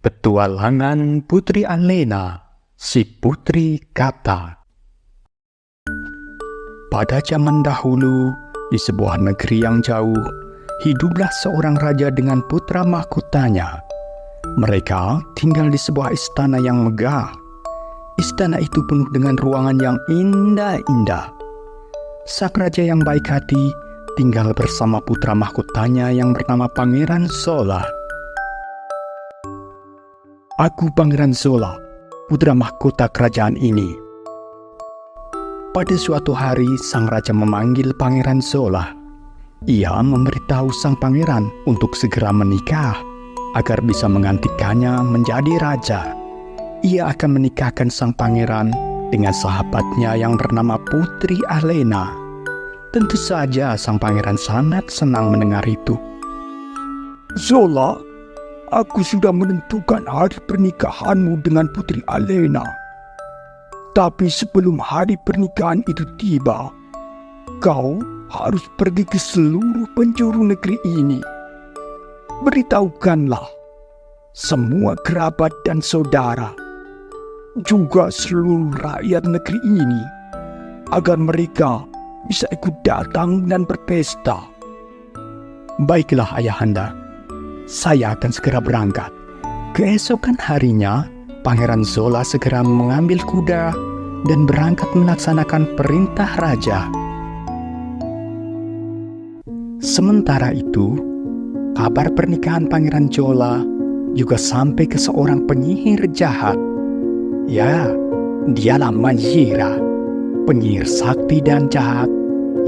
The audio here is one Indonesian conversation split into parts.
Petualangan Putri Alena, si Putri Kata. Pada zaman dahulu, di sebuah negeri yang jauh, hiduplah seorang raja dengan putra mahkotanya. Mereka tinggal di sebuah istana yang megah. Istana itu penuh dengan ruangan yang indah-indah. Sang raja yang baik hati tinggal bersama putra mahkotanya yang bernama Pangeran Zola. Aku Pangeran Zola, putra mahkota kerajaan ini. Pada suatu hari, sang raja memanggil Pangeran Zola. Ia memberitahu sang pangeran untuk segera menikah, agar bisa menggantikannya menjadi raja. Ia akan menikahkan sang pangeran dengan sahabatnya yang bernama Putri Alena. Tentu saja sang pangeran sangat senang mendengar itu. Zola, aku sudah menentukan hari pernikahanmu dengan Putri Alena. Tapi sebelum hari pernikahan itu tiba, kau harus pergi ke seluruh penjuru negeri ini. Beritahukanlah semua kerabat dan saudara, juga seluruh rakyat negeri ini, agar mereka bisa ikut datang dan berpesta. Baiklah ayahanda, saya akan segera berangkat. Keesokan harinya, Pangeran Zola segera mengambil kuda dan berangkat melaksanakan perintah raja. Sementara itu, kabar pernikahan Pangeran Zola juga sampai ke seorang penyihir jahat. Ya, dialah Manjira, penyihir sakti dan jahat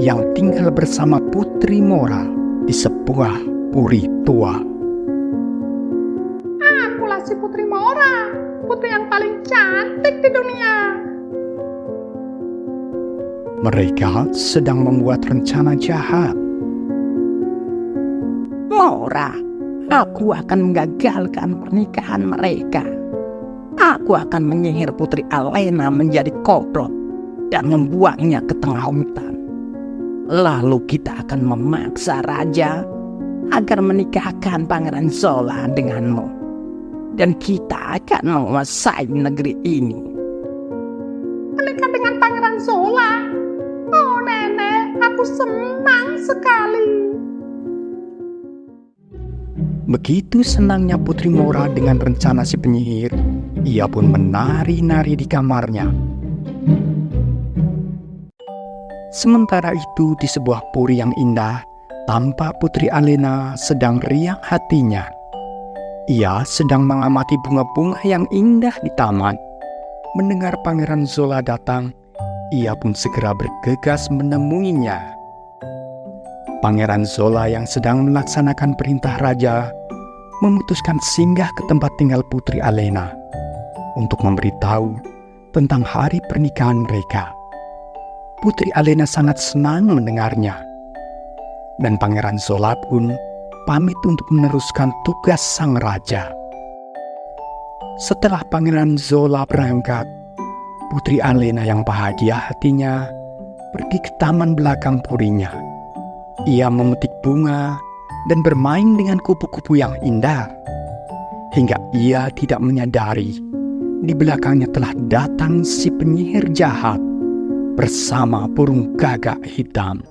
yang tinggal bersama Putri Mora di sebuah puri tua. Akulah si Putri Mora, putri yang paling cantik di dunia. Mereka sedang membuat rencana jahat. Mora, aku akan menggagalkan pernikahan mereka. Aku akan menyihir Putri Alena menjadi kodok dan membuangnya ke tengah hutan. Lalu kita akan memaksa raja agar menikahkan Pangeran Zola denganmu. Dan kita akan menguasai negeri ini. Menikah dengan Pangeran Zola? Oh nenek, aku senang sekali. Begitu senangnya Putri Mora dengan rencana si penyihir, ia pun menari-nari di kamarnya. Sementara itu di sebuah puri yang indah, tampak Putri Alena sedang riang hatinya. Ia sedang mengamati bunga-bunga yang indah di taman. Mendengar Pangeran Zola datang, ia pun segera bergegas menemuinya. Pangeran Zola yang sedang melaksanakan perintah raja memutuskan singgah ke tempat tinggal Putri Alena untuk memberitahu tentang hari pernikahan mereka. Putri Alena sangat senang mendengarnya, dan Pangeran Zola pun pamit untuk meneruskan tugas sang raja. Setelah Pangeran Zola berangkat, Putri Alena yang bahagia hatinya pergi ke taman belakang purinya. Ia memetik bunga dan bermain dengan kupu-kupu yang indah, hingga ia tidak menyadari di belakangnya telah datang si penyihir jahat bersama burung gagak hitam.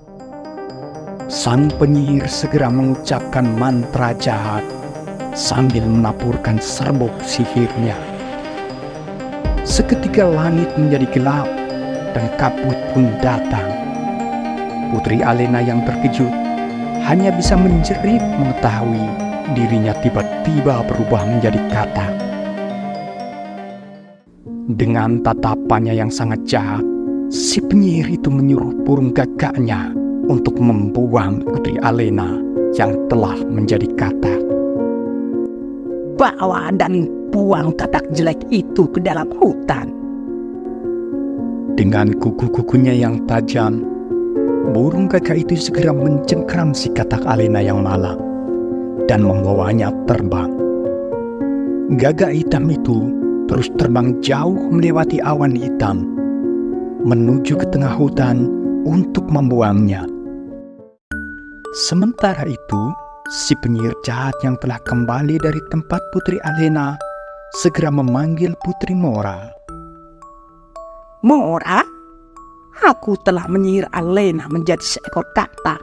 Sang penyihir segera mengucapkan mantra jahat sambil menaburkan serbuk sihirnya. Seketika langit menjadi gelap dan kabut pun datang. Putri Alena yang terkejut hanya bisa menjerit mengetahui dirinya tiba-tiba berubah menjadi katak. Dengan tatapannya yang sangat jahat, si penyihir itu menyuruh burung gagaknya untuk membuang Putri Alena yang telah menjadi katak. Bawa dan buang katak jelek itu ke dalam hutan. Dengan kuku-kukunya yang tajam, burung gagak itu segera mencengkram si katak Alena yang malang dan membawanya terbang. Gagak hitam itu terus terbang jauh melewati awan hitam, menuju ke tengah hutan untuk membuangnya. Sementara itu, si penyihir jahat yang telah kembali dari tempat Putri Alena segera memanggil Putri Mora. Mora, aku telah menyihir Alena menjadi seekor katak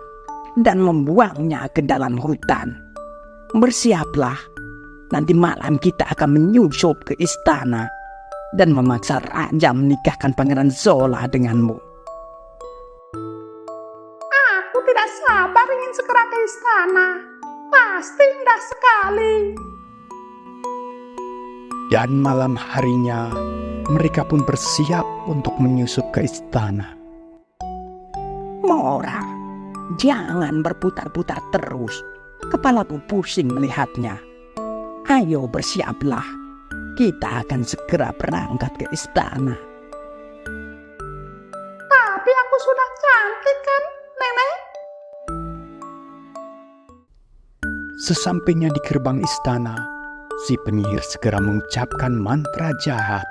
dan membuangnya ke dalam hutan. Bersiaplah, nanti malam kita akan menyusup ke istana dan memaksa raja menikahkan Pangeran Zola denganmu. Aku tidak sabar ingin segera ke istana. Pasti indah sekali. Dan malam harinya, mereka pun bersiap untuk menyusup ke istana. Mora, jangan berputar-putar terus. Kepalaku pusing melihatnya. Ayo bersiaplah. Kita akan segera berangkat ke istana. Tapi aku sudah cantik kan, Nenek? Sesampainya di gerbang istana, si penyihir segera mengucapkan mantra jahat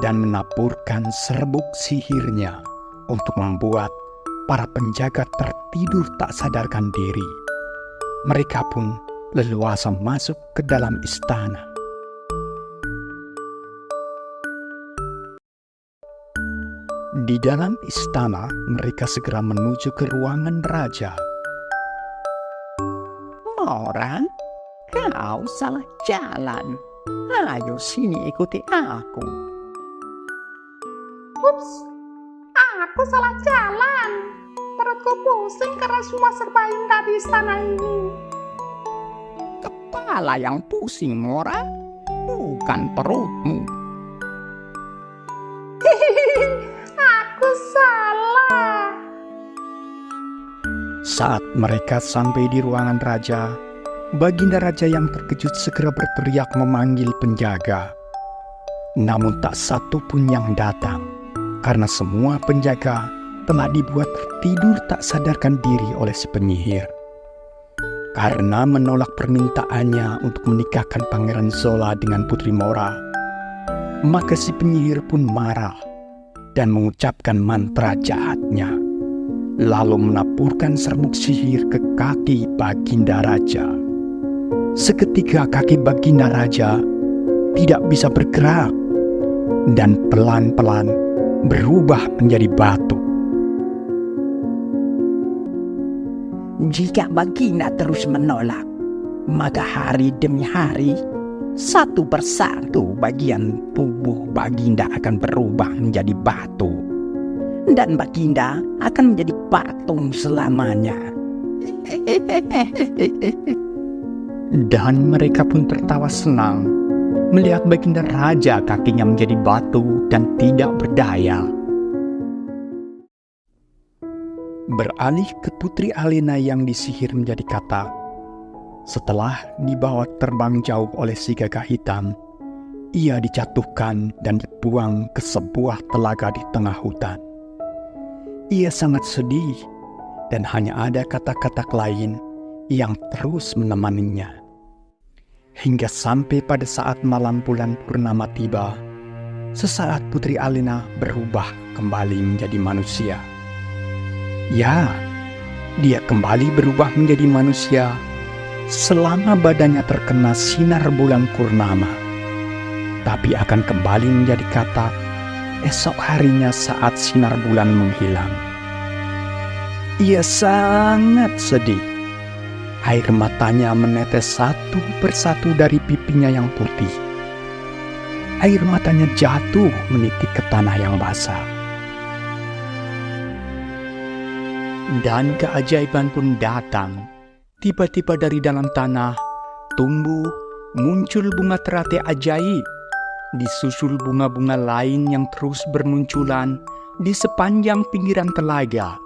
dan menaburkan serbuk sihirnya untuk membuat para penjaga tertidur tak sadarkan diri. Mereka pun leluasa masuk ke dalam istana. Di dalam istana, mereka segera menuju ke ruangan raja. Mora, kau salah jalan. Ayo sini ikuti aku. Ups, aku salah jalan. Perutku pusing karena semua serba indah di istana ini. Kepala yang pusing, Mora, bukan perutmu. Aku salah. Saat mereka sampai di ruangan raja, Baginda Raja yang terkejut segera berteriak memanggil penjaga. Namun tak satu pun yang datang, karena semua penjaga telah dibuat tertidur tak sadarkan diri oleh si penyihir. Karena menolak permintaannya untuk menikahkan Pangeran Zola dengan Putri Mora, maka si penyihir pun marah dan mengucapkan mantra jahatnya, lalu menaburkan serbuk sihir ke kaki Baginda Raja. Seketika kaki Baginda Raja tidak bisa bergerak dan pelan-pelan berubah menjadi batu. Jika Baginda terus menolak, maka hari demi hari, satu persatu bagian tubuh Baginda akan berubah menjadi batu. Dan Baginda akan menjadi patung selamanya. Dan mereka pun tertawa senang melihat Baginda Raja kakinya menjadi batu dan tidak berdaya. Beralih ke Putri Alena yang disihir menjadi katak. Setelah dibawa terbang jauh oleh si gagak hitam, ia dijatuhkan dan dibuang ke sebuah telaga di tengah hutan. Ia sangat sedih dan hanya ada katak-katak lain yang terus menemaninya. Hingga sampai pada saat malam bulan purnama tiba, sesaat Putri Alena berubah kembali menjadi manusia. Ya, dia kembali berubah menjadi manusia selama badannya terkena sinar bulan purnama, tapi akan kembali menjadi katak esok harinya saat sinar bulan menghilang. Ia sangat sedih. Air matanya menetes satu persatu dari pipinya yang putih. Air matanya jatuh menitik ke tanah yang basah. Dan keajaiban pun datang. Tiba-tiba dari dalam tanah tumbuh muncul bunga teratai ajaib, disusul bunga-bunga lain yang terus bermunculan di sepanjang pinggiran telaga.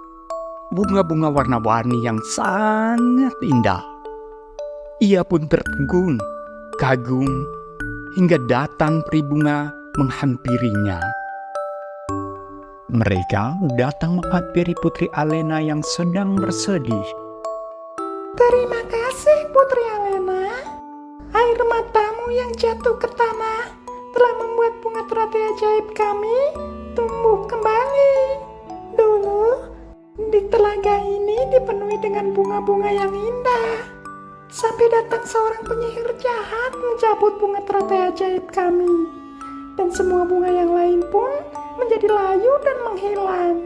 Bunga-bunga warna-warni yang sangat indah. Ia pun tertegun, kagum, hingga datang peri bunga menghampirinya. Mereka datang menghampiri Putri Alena yang sedang bersedih. Terima kasih Putri Alena. Air matamu yang jatuh ke tanah telah membuat bunga teratai ajaib kami tumbuh kembali. Dulu, di telaga ini dipenuhi dengan bunga-bunga yang indah. sampai datang seorang penyihir jahat mencabut bunga teratai ajaib kami. Dan semua bunga yang lain pun menjadi layu dan menghilang.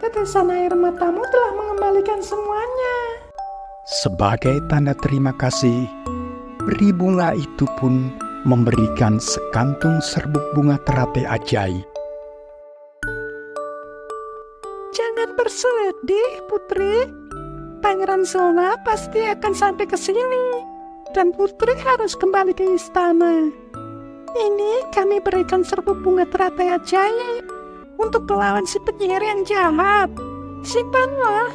Tetesan air matamu telah mengembalikan semuanya. Sebagai tanda terima kasih, peri bunga itu pun memberikan sekantung serbuk bunga teratai ajaib. Jangan bersedih, Putri. Pangeran Zola pasti akan sampai ke sini. Dan Putri harus kembali ke istana. Ini kami berikan serbuk bunga teratai ajaib untuk melawan si penyihir yang jahat. Simpanlah,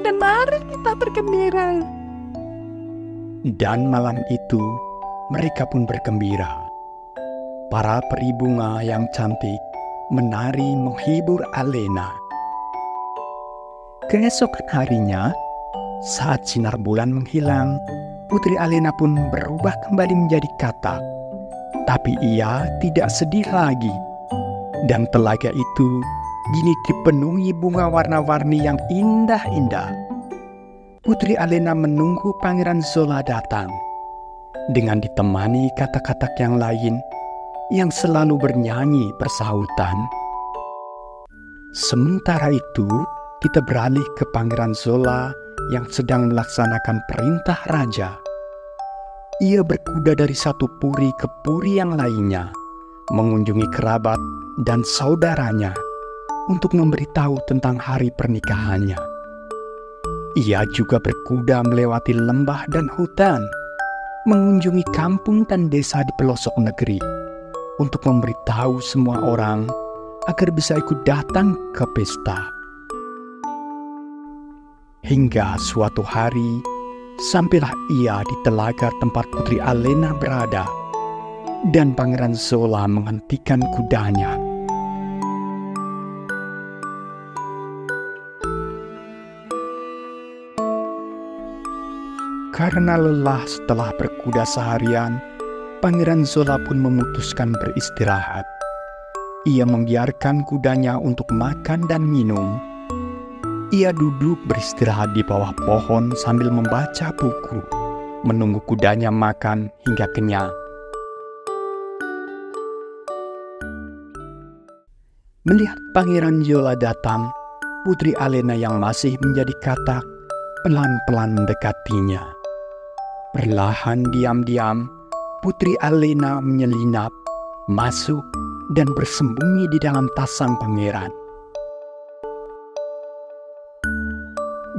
dan mari kita bergembira. Dan malam itu, mereka pun bergembira. Para peri bunga yang cantik menari menghibur Alena. Keesokan harinya, saat sinar bulan menghilang, Putri Alena pun berubah kembali menjadi katak. Tapi ia tidak sedih lagi. Dan telaga itu kini dipenuhi bunga warna-warni yang indah-indah. Putri Alena menunggu Pangeran Zola datang. Dengan ditemani katak-katak yang lain yang selalu bernyanyi bersahutan. Sementara itu, kita beralih ke Pangeran Zola yang sedang melaksanakan perintah raja. Ia berkuda dari satu puri ke puri yang lainnya, mengunjungi kerabat dan saudaranya untuk memberitahu tentang hari pernikahannya. Ia juga berkuda melewati lembah dan hutan, mengunjungi kampung dan desa di pelosok negeri untuk memberitahu semua orang agar bisa ikut datang ke pesta. Hingga suatu hari, sampailah ia di telaga tempat Putri Alena berada, dan Pangeran Zola menghentikan kudanya. Karena lelah setelah berkuda seharian, Pangeran Zola pun memutuskan beristirahat. Ia membiarkan kudanya untuk makan dan minum. Ia duduk beristirahat di bawah pohon sambil membaca buku, menunggu kudanya makan hingga kenyang. Melihat Pangeran Zola datang, Putri Alena yang masih menjadi katak pelan-pelan mendekatinya. Perlahan diam-diam, Putri Alena menyelinap, masuk, dan bersembunyi di dalam tas sang pangeran.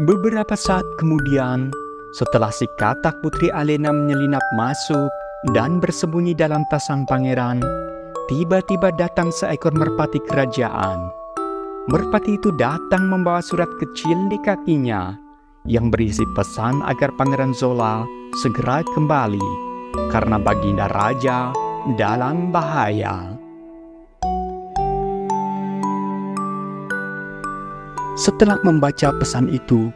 Beberapa saat kemudian, setelah si katak Putri Alena menyelinap masuk dan bersembunyi dalam tas sang pangeran, tiba-tiba datang seekor merpati kerajaan. Merpati itu datang membawa surat kecil di kakinya yang berisi pesan agar Pangeran Zola segera kembali karena baginda raja dalam bahaya. Setelah membaca pesan itu,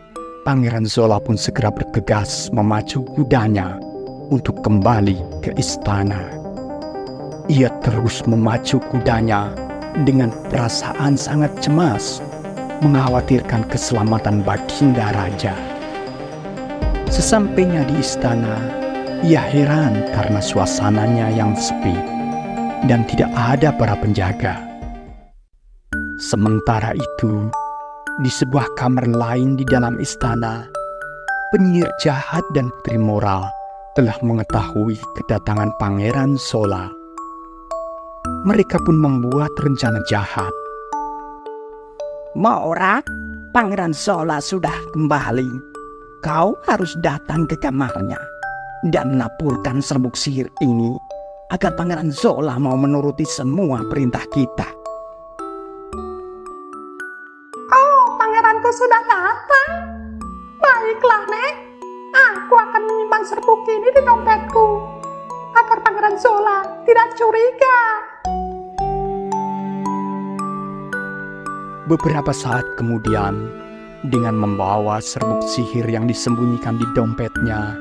Pangeran Zola pun segera bergegas memacu kudanya untuk kembali ke istana. Ia terus memacu kudanya dengan perasaan sangat cemas, mengkhawatirkan keselamatan baginda raja. Sesampainya di istana, ia heran karena suasananya yang sepi dan tidak ada para penjaga. Sementara itu, di sebuah kamar lain di dalam istana, penyihir jahat dan putri Mora telah mengetahui kedatangan Pangeran Zola. Mereka pun membuat rencana jahat. Mora, Pangeran Zola sudah kembali. Kau harus datang ke kamarnya dan melaporkan serbuk sihir ini agar Pangeran Zola mau menuruti semua perintah kita. Pangeranku sudah datang. Baiklah, Nek. Aku akan menyimpan serbuk ini di dompetku agar Pangeran Zola tidak curiga. Beberapa saat kemudian, dengan membawa serbuk sihir yang disembunyikan di dompetnya,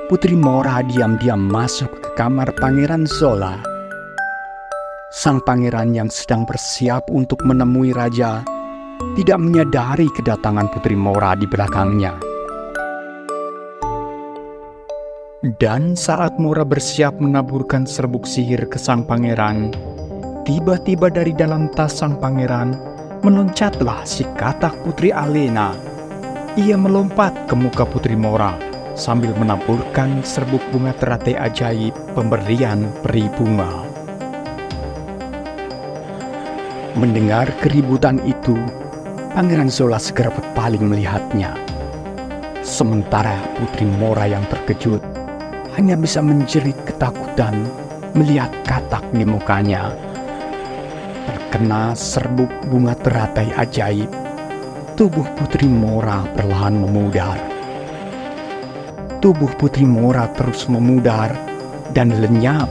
Putri Mora diam-diam masuk ke kamar Pangeran Zola. Sang pangeran yang sedang bersiap untuk menemui raja tidak menyadari kedatangan Putri Mora di belakangnya. Dan saat Mora bersiap menaburkan serbuk sihir ke sang pangeran, tiba-tiba dari dalam tas sang pangeran meloncatlah si katak Putri Alena. Ia melompat ke muka Putri Mora sambil menaburkan serbuk bunga teratai ajaib pemberian peri bunga. Mendengar keributan itu, Pangeran Zola segera berpaling melihatnya. Sementara Putri Mora yang terkejut hanya bisa menjerit ketakutan melihat katak di mukanya. Terkena serbuk bunga teratai ajaib, tubuh Putri Mora perlahan memudar. Tubuh Putri Mora terus memudar dan lenyap,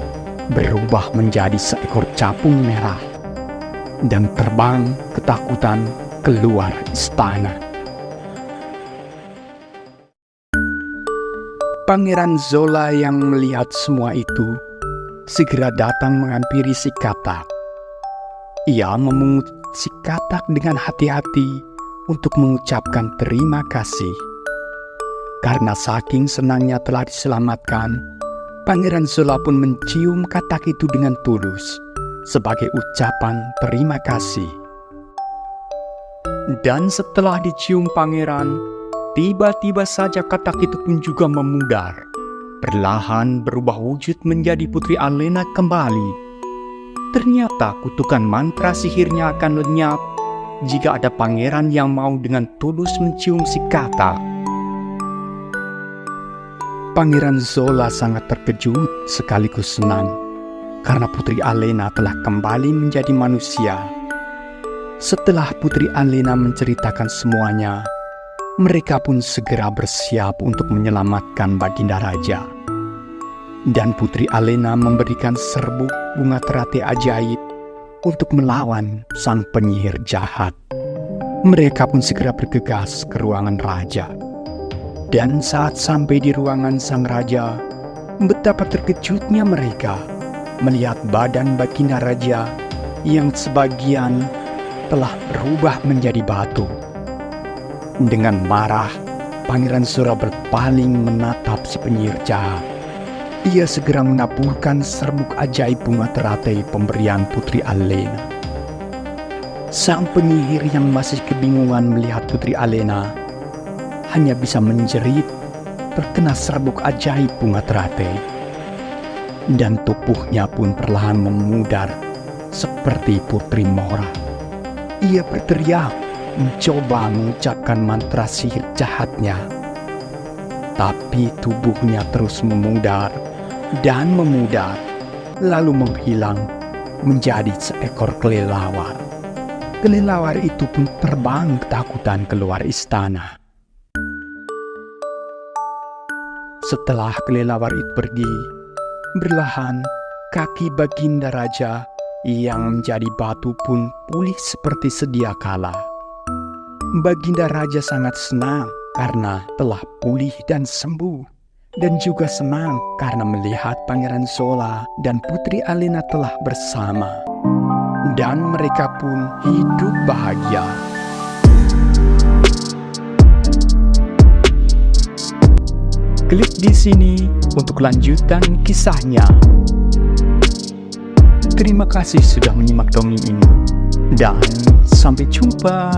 berubah menjadi seekor capung merah dan terbang ketakutan keluar istana. Pangeran Zola yang melihat semua itu segera datang menghampiri si katak. Ia memungut si katak dengan hati-hati untuk mengucapkan terima kasih. Karena saking senangnya telah diselamatkan, Pangeran Zola pun mencium katak itu dengan tulus sebagai ucapan terima kasih. Dan setelah dicium pangeran, tiba-tiba saja katak itu pun juga memudar, perlahan berubah wujud menjadi Putri Alena kembali. Ternyata kutukan mantra sihirnya akan lenyap jika ada pangeran yang mau dengan tulus mencium si katak. Pangeran Zola sangat terkejut sekaligus senang karena Putri Alena telah kembali menjadi manusia. Setelah Putri Alena menceritakan semuanya, mereka pun segera bersiap untuk menyelamatkan Baginda Raja. Dan Putri Alena memberikan serbuk bunga teratai ajaib untuk melawan sang penyihir jahat. Mereka pun segera bergegas ke ruangan raja. Dan saat sampai di ruangan sang raja, betapa terkejutnya mereka melihat badan Baginda Raja yang sebagian telah berubah menjadi batu. Dengan marah, Pangeran Zola berpaling menatap si penyihir jahat. Ia segera menaburkan serbuk ajaib bunga teratai pemberian Putri Alena. Sang penyihir yang masih kebingungan melihat Putri Alena hanya bisa menjerit terkena serbuk ajaib bunga teratai. Dan tubuhnya pun perlahan memudar seperti Putri Mora. Ia berteriak mencoba mengucapkan mantra sihir jahatnya. Tapi tubuhnya terus memudar dan memudar, lalu menghilang menjadi seekor kelelawar. Kelelawar itu pun terbang ketakutan keluar istana. Setelah kelelawar itu pergi, berlahan kaki Baginda Raja yang menjadi batu pun pulih seperti sedia kala. Baginda Raja sangat senang karena telah pulih dan sembuh, dan juga senang karena melihat Pangeran Zola dan Putri Alena telah bersama. Dan mereka pun hidup bahagia. Klik di sini untuk lanjutan kisahnya. Terima kasih sudah menyimak dongeng ini, dan sampai jumpa.